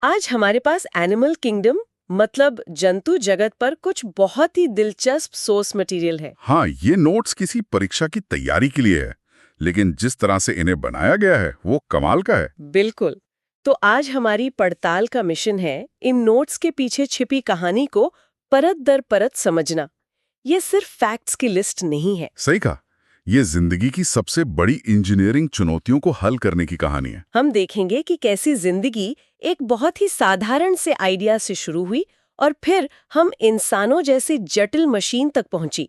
आज हमारे पास animal kingdom मतलब जंतु जगत पर कुछ बहुत ही दिलचस्प सोर्स मटेरियल है। हाँ, ये नोट्स किसी परीक्षा की तैयारी के लिए है, लेकिन जिस तरह से इन्हें बनाया गया है वो कमाल का है। बिल्कुल। तो आज हमारी पड़ताल का मिशन है इन नोट्स के पीछे छिपी कहानी को परत दर परत समझना। ये सिर्फ फैक्ट्स की लिस्ट नहीं है। सही कहा, ये जिंदगी की सबसे बड़ी इंजीनियरिंग चुनौतियों को हल करने की कहानी है। हम देखेंगे कि कैसी जिंदगी एक बहुत ही साधारण से आइडिया से शुरू हुई और फिर हम इंसानों जैसी जटिल मशीन तक पहुंची।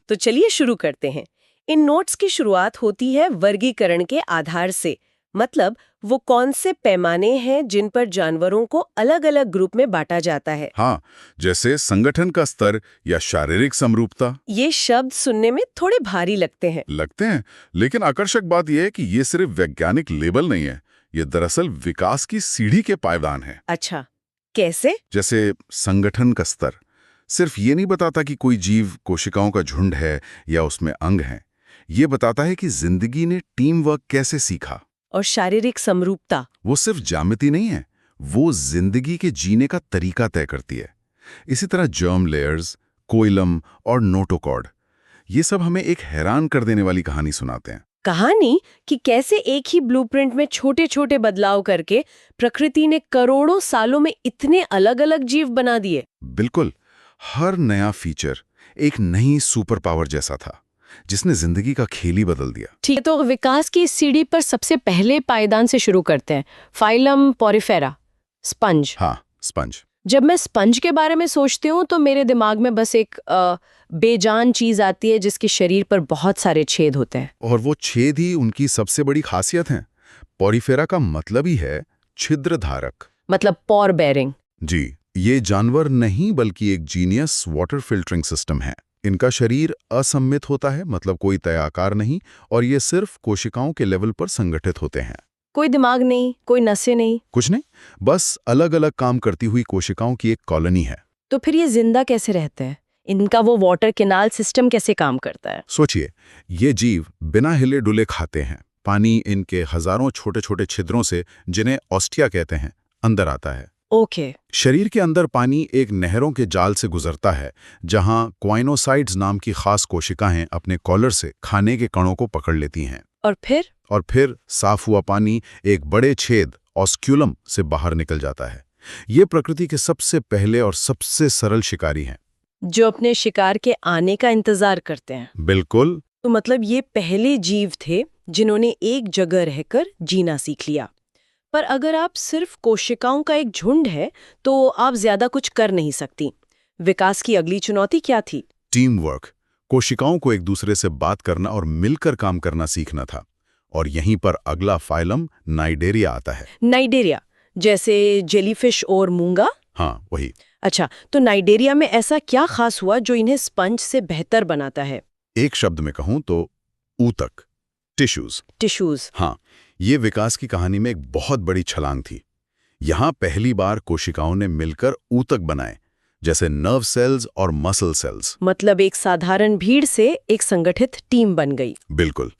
तो चलिए शुरू करते हैं। इन नोट्स की शुरुआत होती है वर्गीकरण के आधार से, मतलब वो कौन से पैमाने हैं जिन पर जानवरों को अलग अलग ग्रुप में बांटा जाता है। हाँ, जैसे संगठन का स्तर या शारीरिक समरूपता। ये शब्द सुनने में थोड़े भारी लगते हैं, लेकिन आकर्षक बात यह है कि ये सिर्फ वैज्ञानिक लेबल नहीं है, ये दरअसल विकास की सीढ़ी के पायदान है। अच्छा, कैसे? जैसे संगठन का स्तर सिर्फ ये नहीं बताता कि कोई जीव कोशिकाओं का झुंड है या उसमें अंग हैं। ये बताता है कि जिंदगी ने टीम वर्क कैसे सीखा। और शारीरिक समरूपता? वो सिर्फ ज्यामिति नहीं है, वो जिंदगी के जीने का तरीका तय करती है। इसी तरह जर्म लेयर्स, कोइलम और नोटोकॉर्ड, ये सब हमें एक हैरान कर देने वाली कहानी सुनाते हैं। कहानी कि कैसे एक ही ब्लूप्रिंट में छोटे छोटे बदलाव करके प्रकृति ने करोड़ों सालों में इतने अलग अलग जीव बना दिए। बिल्कुल, हर नया फीचर एक नई सुपर पावर जैसा था जिसने जिंदगी का खेल ही बदल दिया। ठीक है, तो विकास की इस सीढ़ी पर सबसे पहले पायदान से शुरू करते हैं। Phylum Porifera, sponge. हाँ, स्पंज। जब मैं स्पंज के बारे में सोचती हूँ तो मेरे दिमाग में बस एक बेजान चीज आती है जिसके शरीर पर बहुत सारे छेद होते हैं। और वो छेद ही उनकी सबसे बड़ी खासियत है। पोरिफेरा का मतलब ही है छिद्र धारक, मतलब पोर बेरिंग। जी, ये जानवर नहीं बल्कि एक जीनियस वाटर फिल्टरिंग सिस्टम है। इनका शरीर असममित होता है, मतलब कोई तय आकार नहीं, और ये सिर्फ कोशिकाओं के लेवल पर संगठित होते हैं। कोई दिमाग नहीं, कोई नसें नहीं, कुछ नहीं, बस अलग अलग काम करती हुई कोशिकाओं की एक कॉलोनी है। तो फिर ये जिंदा कैसे रहते हैं? इनका वो वाटर कैनाल सिस्टम कैसे काम करता है? सोचिए, ये जीव बिना हिले डुले खाते हैं। पानी इनके हजारों छोटे छोटे छिद्रों से, जिन्हें ऑस्टिया कहते हैं, अंदर आता है। ओके। शरीर के अंदर पानी एक नहरों के जाल से गुजरता है, जहां क्वाइनोसाइट्स नाम की खास कोशिकाएं अपने कॉलर से खाने के कणों को पकड़ लेती हैं। और फिर साफ हुआ पानी एक बड़े छेद ऑस्क्यूलम से बाहर निकल जाता है। ये प्रकृति के सबसे पहले और सबसे सरल शिकारी हैं, जो अपने शिकार के आने का इंतजार करते हैं। बिल्कुल। तो मतलब ये पहले जीव थे जिन्होंने एक जगह रहकर जीना सीख लिया। पर अगर आप सिर्फ कोशिकाओं का एक झुंड है तो आप ज्यादा कुछ कर नहीं सकती। विकास की अगली चुनौती क्या थी? Team work. कोशिकाओं को एक दूसरे से बात करना और मिलकर काम करना सीखना था। और यहीं पर अगला फाइलम नाइडेरिया आता है। नाइडेरिया, जैसे जेलीफिश और मूंगा? हाँ, वही। अच्छा, तो नाइडेरिया में ऐसा क्या खास हुआ जो इन्हें स्पंज से बेहतर बनाता है? एक शब्द में कहूं तो ऊतक, टिश्यूज। हाँ, ये विकास की कहानी में एक बहुत बड़ी छलांग थी। यहां पहली बार कोशिकाओं ने मिलकर ऊतक बनाए, जैसे नर्व सेल्स और मसल सेल्स। मतलब एक साधारण भीड़ से एक संगठित टीम बन गई। बिल्कुल।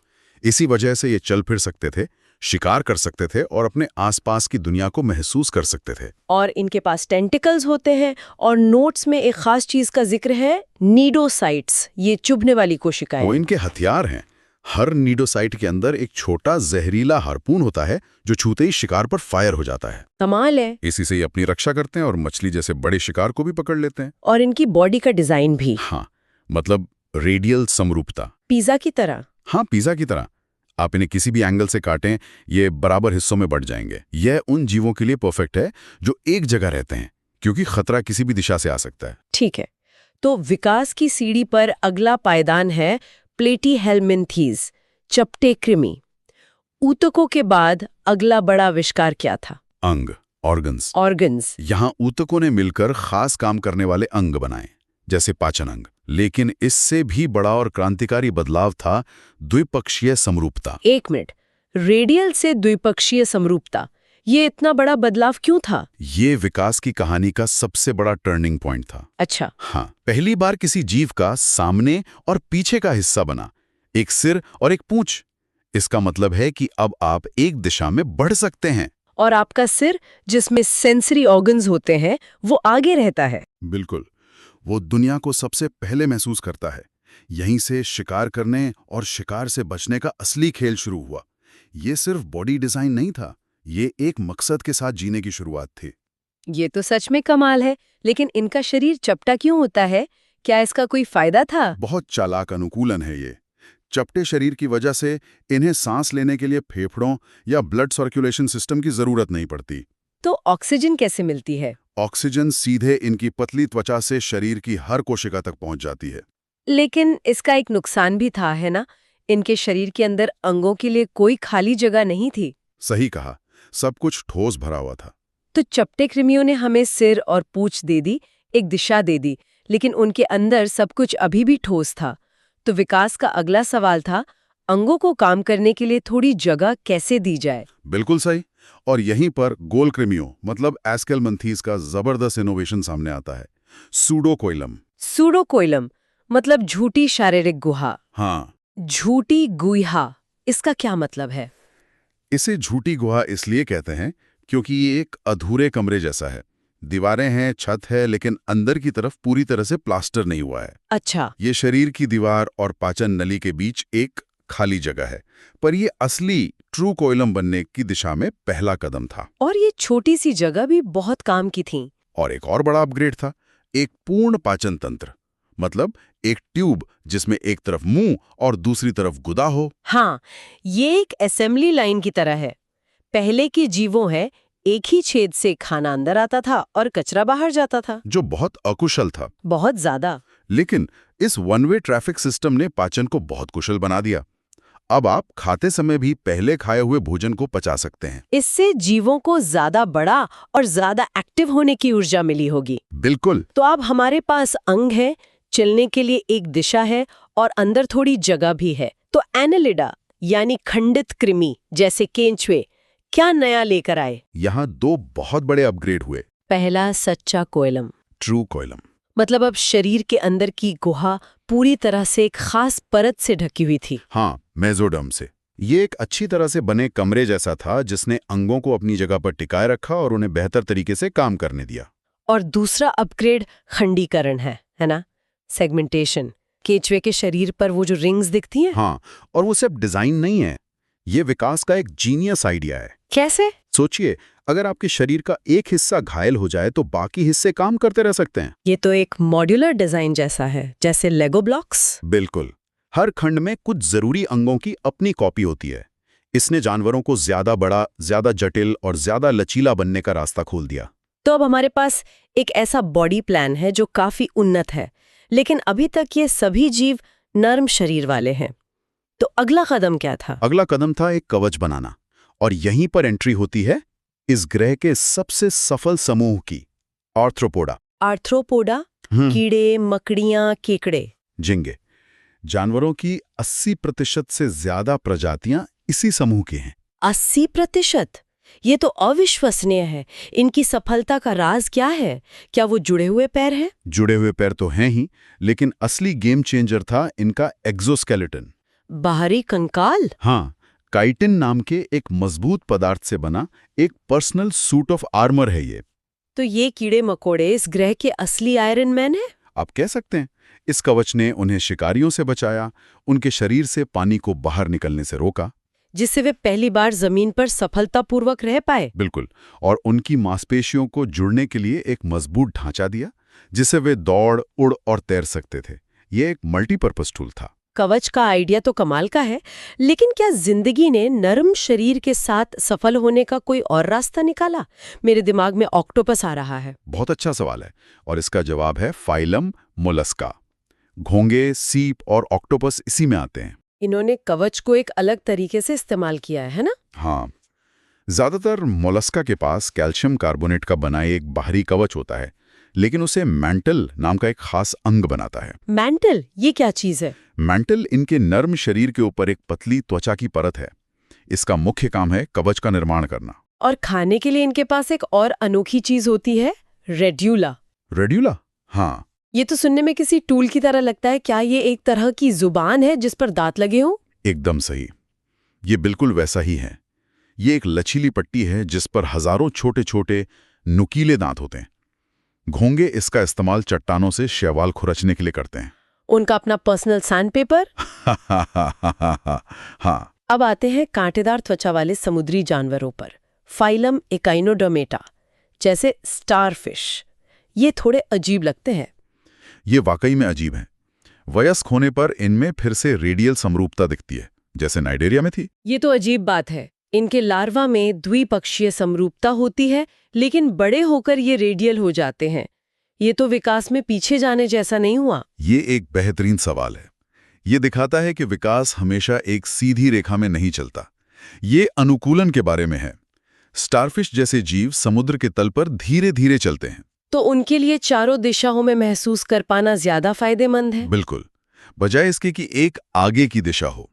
इसी वजह से ये चल फिर सकते थे, शिकार कर सकते थे और अपने आसपास की दुनिया को महसूस कर सकते थे। और इनके पास टेंटिकल्स होते हैं। और नोट्स में एक खास चीज का जिक्र है, नीडोसाइट्स, ये चुभने वाली कोशिकाएं। वो इनके हथियार हैं। हर नीडोसाइट के अंदर एक छोटा जहरीला हार्पून होता है जो छूते ही शिकार पर फायर हो जाता है। कमाल है। इसी से ये अपनी रक्षा करते हैं और मछली जैसे बड़े शिकार को भी पकड़ लेते हैं। और इनकी बॉडी का डिजाइन भी। हाँ, मतलब रेडियल समरूपता। पिज्जा की तरह। हाँ, पिज्जा की तरह। आप इन्हें किसी भी एंगल से काटें, ये बराबर हिस्सों में बढ़ जाएंगे। यह उन जीवों के लिए परफेक्ट है जो एक जगह रहते हैं, क्योंकि खतरा किसी भी दिशा से आ सकता है। ठीक है, तो विकास की सीढ़ी पर अगला पायदान है प्लेटीहेल्मिन्थीज, चपटे कृमि। ऊतकों के बाद अगला बड़ा आविष्कार क्या था? अंग, ऑर्गन्स। यहाँ ऊतकों ने मिलकर खास काम करने वाले अंग बनाए, जैसे पाचन अंग। लेकिन इससे भी बड़ा और क्रांतिकारी बदलाव था द्विपक्षीय समरूपता। एक मिनट, रेडियल से द्विपक्षीय समरूपता, ये इतना बड़ा बदलाव क्यों था? ये विकास की कहानी का सबसे बड़ा टर्निंग पॉइंट था। अच्छा। हाँ, पहली बार किसी जीव का सामने और पीछे का हिस्सा बना, एक सिर और एक पूंछ। इसका मतलब है कि अब आप एक दिशा में बढ़ सकते हैं। और आपका सिर, जिसमें सेंसरी ऑर्गन्स होते हैं, वो आगे रहता है। बिल्कुल, वो दुनिया को सबसे पहले महसूस करता है। यहीं से शिकार करने और शिकार से बचने का असली खेल शुरू हुआ। ये सिर्फ बॉडी डिजाइन नहीं था, ये एक मकसद के साथ जीने की शुरुआत थी। ये तो सच में कमाल है, लेकिन इनका शरीर चपटा क्यों होता है? क्या इसका कोई फायदा था? बहुत चालाक अनुकूलन है ये। चपटे शरीर की वजह से इन्हें सांस लेने के लिए फेफड़ों या ब्लड सर्कुलेशन सिस्टम की जरूरत नहीं पड़ती। तो ऑक्सीजन कैसे मिलती है? ऑक्सीजन सीधे इनकी पतली त्वचा से शरीर की हर कोशिका तक पहुंच जाती है। लेकिन इसका एक नुकसान भी था, है ना? इनके शरीर के अंदर अंगों के लिए कोई खाली जगह नहीं थी। सही कहा, सब कुछ ठोस भरा हुआ था। तो चपटे कृमियों ने हमें सिर और पूंछ दे दी, एक दिशा दे दी, लेकिन उनके अंदर सब कुछ अभी भी ठोस था। तो विकास का अगला सवाल था, अंगों को काम करने के लिए थोड़ी जगह कैसे दी जाए? बिल्कुल सही। और यहीं पर गोल कृमियों मतलब एस्केलमंथीज का जबरदस्त इनोवेशन सामने आता है। सूडोकोइलम। सूडोकोइलम मतलब झूठी शारीरिक गुहा। हाँ, झूठी गुहा, इसका क्या मतलब है? इसे झूठी गुहा इसलिए कहते हैं क्योंकि ये एक अधूरे कमरे जैसा है। दीवारें हैं, छत है, लेकिन अंदर की तरफ पूरी तरह से प्लास्टर नहीं हुआ है। अच्छा। ये शरीर की दीवार और पाचन नली के बीच एक खाली जगह है, पर ये असली ट्रू कोइलम बनने की दिशा में पहला कदम था। और ये छोटी सी जगह भी बहुत काम की थी। और एक और बड़ा अपग्रेड था, एक पूर्ण पाचन तंत्र, मतलब एक ट्यूब जिसमें एक तरफ मुंह और दूसरी तरफ गुदा हो। हाँ, ये एक असेंबली लाइन की तरह है। पहले के जीवों है, एक ही छेद से खाना अंदर आता था और कचरा बाहर जाता था, जो बहुत अकुशल था। बहुत ज्यादा। लेकिन इस वन वे ट्रैफिक सिस्टम ने पाचन को बहुत कुशल बना दिया। अब आप खाते समय भी पहले खाए हुए भोजन को पचा सकते हैं। इससे जीवों को ज्यादा बड़ा और ज्यादा एक्टिव होने की ऊर्जा मिली होगी। बिल्कुल। तो अब हमारे पास अंग है, चलने के लिए एक दिशा है और अंदर थोड़ी जगह भी है। तो एनालिडा यानी खंडित कृमि जैसे केंचुए क्या नया लेकर आए? यहाँ दो बहुत बड़े अपग्रेड हुए। पहला, सच्चा कोइलम, ट्रू कोइलम। मतलब अब शरीर के अंदर की गुहा पूरी तरह से एक खास परत से ढकी हुई थी। हाँ, मेसोडर्म से। ये एक अच्छी तरह से बने कमरे जैसा था जिसने अंगों को अपनी जगह पर टिकाए रखा और उन्हें बेहतर तरीके से काम करने दिया। और दूसरा अपग्रेड खंडीकरण है ना? सेगमेंटेशन। केंचुए के शरीर पर वो जो रिंग्स दिखती हैं। हाँ, और वो सिर्फ डिजाइन नहीं है, ये विकास का एक जीनियस आइडिया है। कैसे? सोचिए, अगर आपके शरीर का एक हिस्सा घायल हो जाए तो बाकी हिस्से काम करते रह सकते हैं। ये तो एक मॉड्यूलर डिजाइन जैसा है, जैसे लेगो ब्लॉक्स। बिल्कुल। हर खंड में कुछ जरूरी अंगों की अपनी कॉपी होती है। इसने जानवरों को ज्यादा बड़ा, ज्यादा जटिल और ज्यादा लचीला बनने का रास्ता खोल दिया। तो अब हमारे पास एक ऐसा बॉडी प्लान है जो काफी उन्नत है, लेकिन अभी तक ये सभी जीव नर्म शरीर वाले हैं। तो अगला कदम क्या था? अगला कदम था एक कवच बनाना, और यहीं पर एंट्री होती है इस ग्रह के सबसे सफल समूह की, आर्थ्रोपोडा। आर्थ्रोपोडा, कीड़े, मकड़ियां, केकड़े। झिंगे। जानवरों की 80% से ज्यादा प्रजातियां इसी समूह की हैं। 80%? ये तो अविश्वसनीय है। इनकी सफलता का राज क्या है? क्या वो जुड़े हुए पैर हैं? जुड़े हुए पैर तो हैं ही, लेकिन असली गेम चेंजर था इनका एक्सोस्केलेटन। बाहरी कंकाल? हाँ, काइटिन नाम के एक मजबूत पदार्थ से बना एक पर्सनल सूट ऑफ आर्मर है ये। तो ये कीड़े मकोड़े इस ग्रह के असली आयरन मैन है? आप कह सकते हैं। इस कवच ने उन्हें शिकारियों से बचाया, उनके शरीर से पानी को बाहर निकलने से रोका, जिससे वे पहली बार जमीन पर सफलतापूर्वक रह पाए। बिल्कुल। और उनकी मांसपेशियों को जुड़ने के लिए एक मजबूत ढांचा दिया, जिससे वे दौड़, उड़ और तैर सकते थे। ये एक मल्टीपर्पज टूल था। कवच का आइडिया तो कमाल का है, लेकिन क्या जिंदगी ने नरम शरीर के साथ सफल होने का कोई और रास्ता निकाला? मेरे दिमाग में ऑक्टोपस आ रहा है। बहुत अच्छा सवाल है, और इसका जवाब है फाइलम मोलस्का। घोंगे, सीप और ऑक्टोपस इसी में आते हैं। इन्होंने कवच को एक अलग तरीके से इस्तेमाल किया है ना? हाँ, ज्यादातर मोलस्का के पास कैल्शियम कार्बोनेट का बना एक बाहरी कवच होता है, लेकिन उसे मैंटल नाम का एक खास अंग बनाता है। मैंटल, ये क्या चीज है? मैंटल इनके नर्म शरीर के ऊपर एक पतली त्वचा की परत है। इसका मुख्य काम है कवच का निर्माण करना। और खाने के लिए इनके पास एक और अनोखी चीज होती है, रेड्यूला। रेड्यूला? हाँ। ये तो सुनने में किसी टूल की तरह लगता है। क्या ये एक तरह की जुबान है जिस पर दांत लगे हों? एकदम सही, ये बिल्कुल वैसा ही है। ये एक लचीली पट्टी है जिस पर हजारों छोटे छोटे नुकीले दांत होते हैं। घोंगे इसका इस्तेमाल चट्टानों से शैवाल खुरचने के लिए करते हैं। उनका अपना पर्सनल सैंडपेपर। हाँ। अब आते हैं कांटेदार त्वचा वाले समुद्री जानवरों पर। फाइलम एकाइनोडर्मेटा जैसे स्टारफिश, ये थोड़े अजीब लगते हैं। ये वाकई में अजीब हैं। वयस्क होने पर इनमें फिर से रेडियल समरूपता दिखती है, जैसे नाइडेरिया में थी। ये तो अजीब बात है। इनके लार्वा में द्विपक्षीय समरूपता होती है, लेकिन बड़े होकर ये रेडियल हो जाते हैं। ये तो विकास में पीछे जाने जैसा नहीं हुआ? ये एक बेहतरीन सवाल है। ये दिखाता है कि विकास हमेशा एक सीधी रेखा में नहीं चलता। ये अनुकूलन के बारे में है। स्टारफिश जैसे जीव समुद्र के तल पर धीरे धीरे चलते हैं। तो उनके लिए चारों दिशाओं में महसूस कर पाना ज्यादा फायदेमंद है। बिल्कुल, बजाय इसके कि एक आगे की दिशा हो।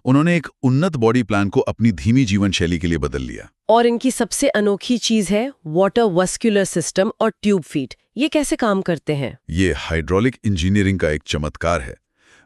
उन्होंने एक उन्नत बॉडी प्लान को अपनी धीमी जीवन शैली के लिए बदल लिया। और इनकी सबसे अनोखी चीज है वाटर वस्कुलर सिस्टम और ट्यूब फीट। ये कैसे काम करते हैं? ये हाइड्रोलिक इंजीनियरिंग का एक चमत्कार है।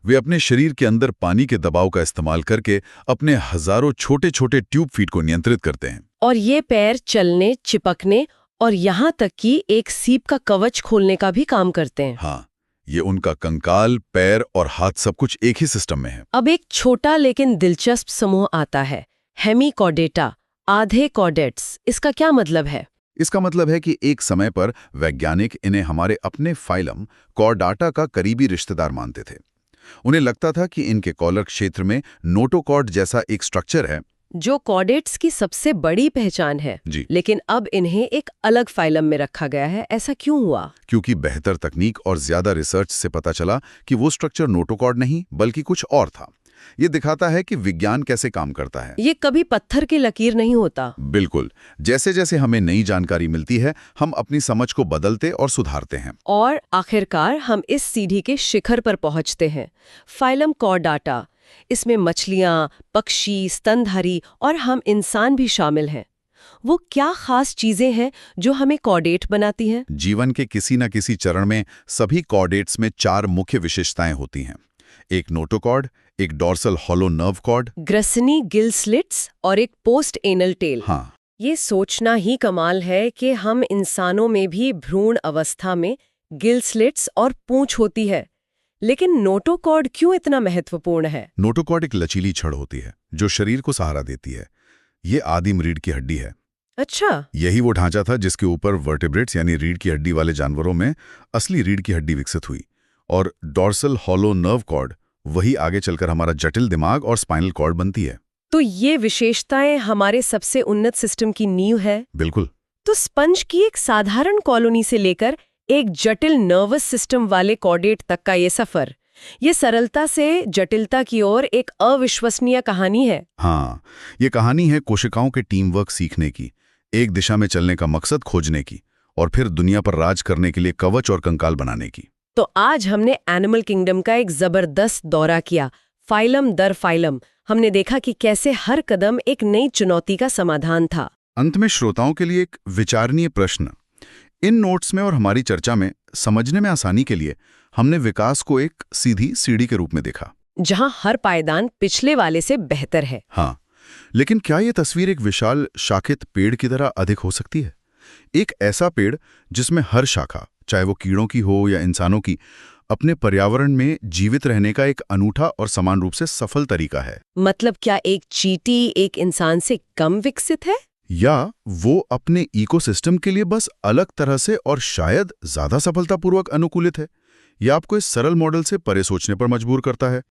वे अपने शरीर के अंदर पानी के दबाव का इस्तेमाल करके अपने हजारों छोटे छोटे ट्यूब फीट को नियंत्रित करते हैं। और ये पैर चलने, चिपकने और यहाँ तक कि एक सीप का कवच खोलने का भी काम करते हैं। हाँ, ये उनका कंकाल, पैर और हाथ सब कुछ एक ही सिस्टम में है। अब एक छोटा लेकिन दिलचस्प समूह आता है, हेमीकॉर्डेटा, आधे कॉर्डेट्स। इसका क्या मतलब है? इसका मतलब है कि एक समय पर वैज्ञानिक इन्हें हमारे अपने फाइलम कॉर्डाटा का करीबी रिश्तेदार मानते थे। उन्हें लगता था कि इनके कॉलर क्षेत्र में नोटोकॉर्ड जैसा एक स्ट्रक्चर है जो कॉर्डेट्स की सबसे बड़ी पहचान है जी। लेकिन अब इन्हें एक अलग फाइलम में रखा गया है। ऐसा क्यों हुआ? क्योंकि बेहतर तकनीक और ज्यादा रिसर्च से पता चला कि वो स्ट्रक्चर नोटोकॉर्ड नहीं बल्कि कुछ और था। ये दिखाता है कि विज्ञान कैसे काम करता है। ये कभी पत्थर की लकीर नहीं होता। बिल्कुल, जैसे जैसे हमें नई जानकारी मिलती है हम अपनी समझ को बदलते और सुधारते हैं। और आखिरकार हम इस सीढ़ी के शिखर पर पहुंचते हैं, फाइलम कॉर्डाटा। इसमें मछलियां, पक्षी, स्तनधारी और हम इंसान भी शामिल हैं। वो क्या खास चीजें हैं जो हमें कॉर्डेट बनाती हैं? जीवन के किसी न किसी चरण में सभी कॉर्डेट्स में 4 मुख्य विशेषताएं होती हैं। एक नोटोकॉर्ड, एक डॉर्सल हॉलो नर्व कॉर्ड, ग्रसनी गिल स्लिट्स और एक पोस्ट एनल टेल। हाँ, ये सोचना ही कमाल है कि हम इंसानों में भी भ्रूण अवस्था में गिल स्लिट्स और पूंछ होती है। लेकिन नोटोकॉर्ड क्यों इतना महत्वपूर्ण है? नोटोकॉर्ड एक लचीली छड़ होती है जो शरीर को सहारा देती है। ये आदिम रीढ़ की हड्डी है। अच्छा, यही वो ढांचा था जिसके ऊपर वर्टेब्रेट्स यानी रीढ़ की हड्डी वाले जानवरों में असली रीढ़ की हड्डी विकसित हुई। और डॉर्सल हॉलो नर्व कॉर्ड वही आगे चलकर हमारा जटिल दिमाग और स्पाइनल कॉर्ड बनती है। तो ये विशेषताएं हमारे सबसे उन्नत सिस्टम की नींव है। बिल्कुल। तो स्पंज की एक साधारण कॉलोनी से लेकर एक जटिल नर्वस सिस्टम वाले कॉर्डेट तक का ये सफर, ये सरलता से जटिलता की ओर एक अविश्वसनीय कहानी है। हाँ, ये कहानी है कोशिकाओं के टीम वर्क सीखने की, एक दिशा में चलने का मकसद खोजने की और फिर दुनिया पर राज करने के लिए कवच और कंकाल बनाने की। तो आज हमने एनिमल किंगडम का एक जबरदस्त दौरा किया, फाइलम दर फाइलम। हमने देखा कि कैसे हर कदम एक नई चुनौती का समाधान था। अंत में श्रोताओं के लिए एक विचारणीय प्रश्न। इन नोट्स में और हमारी चर्चा में समझने में आसानी के लिए हमने विकास को एक सीधी सीढ़ी के रूप में देखा, जहां हर पायदान पिछले वाले से बेहतर है। हाँ, लेकिन क्या ये तस्वीर एक विशाल शाखित पेड़ की तरह अधिक हो सकती है? एक ऐसा पेड़ जिसमें हर शाखा, चाहे वो कीड़ों की हो या इंसानों की, अपने पर्यावरण में जीवित रहने का एक अनूठा और समान रूप से सफल तरीका है। मतलब क्या एक चींटी एक इंसान से कम विकसित है? या वो अपने इकोसिस्टम के लिए बस अलग तरह से और शायद ज्यादा सफलतापूर्वक अनुकूलित है? यह आपको इस सरल मॉडल से परे सोचने पर मजबूर करता है।